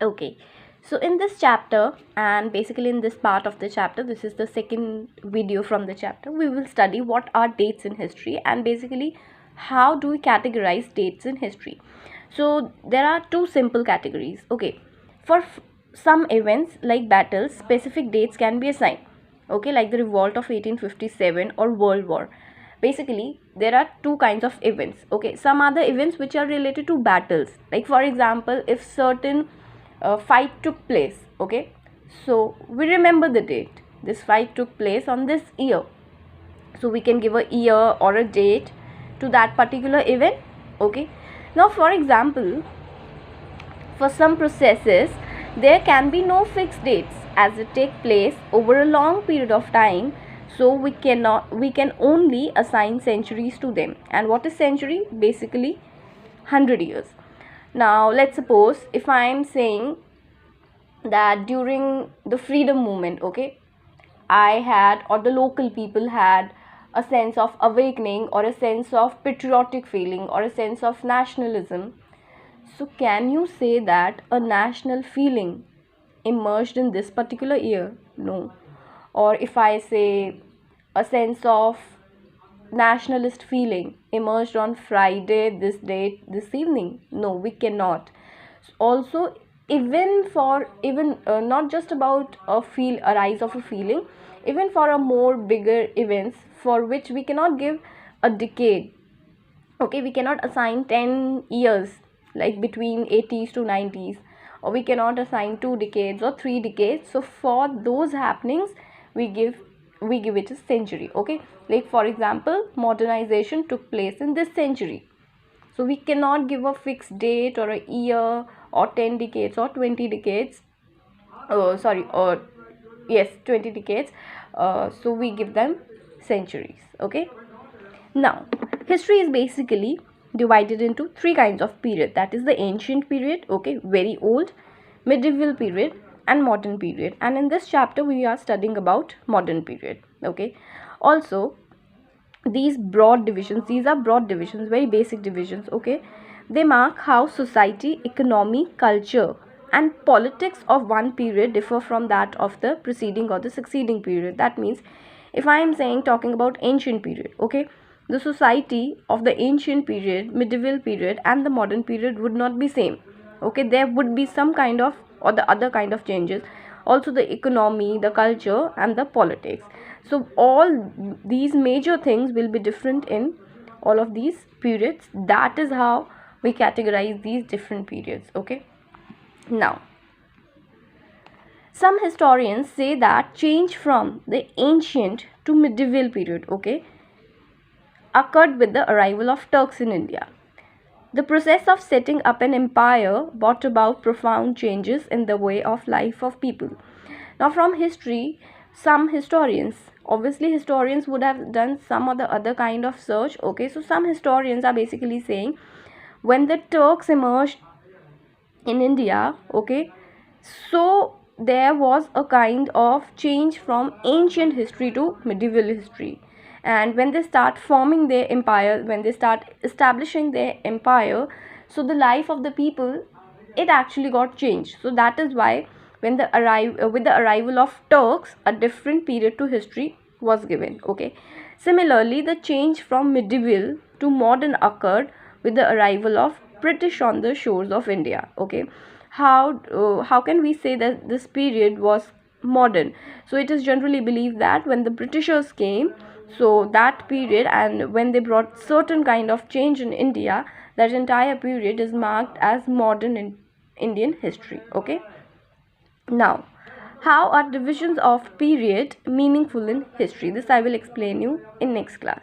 Okay, so in this chapter, and basically in this part of the chapter, this is the second video from the chapter, we will study what are dates in history and basically how do we categorize dates in history. So there are two simple categories. Okay, for some events like battles, specific dates can be assigned. Okay, like the revolt of 1857 or World War. Basically there are two kinds of events. Okay, some other events which are related to battles, like for example if certain fight took place. Okay, so we remember the date this fight took place on this year, so we can give a year or a date to that particular event. Okay, now for example, for some processes there can be no fixed dates as they take place over a long period of time, so we can only assign centuries to them. And what is century? Basically 100 years. Now let's suppose if I am saying that during the freedom movement, okay, I had, or the local people had, a sense of awakening or a sense of patriotic feeling or a sense of nationalism. So can you say that a national feeling emerged in this particular year? No. Or if I say a sense of nationalist feeling emerged on Friday, this date, this evening? No, we cannot. Also, even not just about a rise of a feeling, even for a more bigger events for which we cannot give a decade. Okay, we cannot assign 10 years like between 80s to 90s, or we cannot assign 2 decades or 3 decades. So for those happenings we give it a century. Okay, like for example modernization took place in this century, so we cannot give a fixed date or a year or 10 decades or 20 decades. Or yes, 20 decades. So we give them centuries. Okay, now history is basically divided into three kinds of period, that is the ancient period, okay, very old, medieval period and modern period. And in this chapter we are studying about modern period. Okay, also these are broad divisions, very basic divisions. Okay, they mark how society, economy, culture and politics of one period differ from that of the preceding or the succeeding period. That means if I am saying talking about ancient period, okay, the society of the ancient period, medieval period and the modern period would not be same. Okay, there would be some kind of or the other kind of changes, also the economy, the culture and the politics. So all these major things will be different in all of these periods. That is how we categorize these different periods. Okay, now some historians say that change from the ancient to medieval period, okay, occurred with the arrival of Turks in India. The process of setting up an empire brought about profound changes in the way of life of people. Now from history, some historians, obviously historians would have done some other kind of search. Okay, so some historians are basically saying when the Turks emerged in India, okay, so there was a kind of change from ancient history to medieval history. And when they start forming their empire, when they start establishing their empire, so the life of the people, it actually got changed. So that is why when with the arrival of Turks, a different period to history was given. Okay, similarly the change from medieval to modern occurred with the arrival of British on the shores of India. Okay, how can we say that this period was modern? So it is generally believed that when the Britishers came, so that period, and when they brought certain kind of change in India, that entire period is marked as modern in Indian history. Okay, now how are divisions of period meaningful in history? This I will explain you in next class.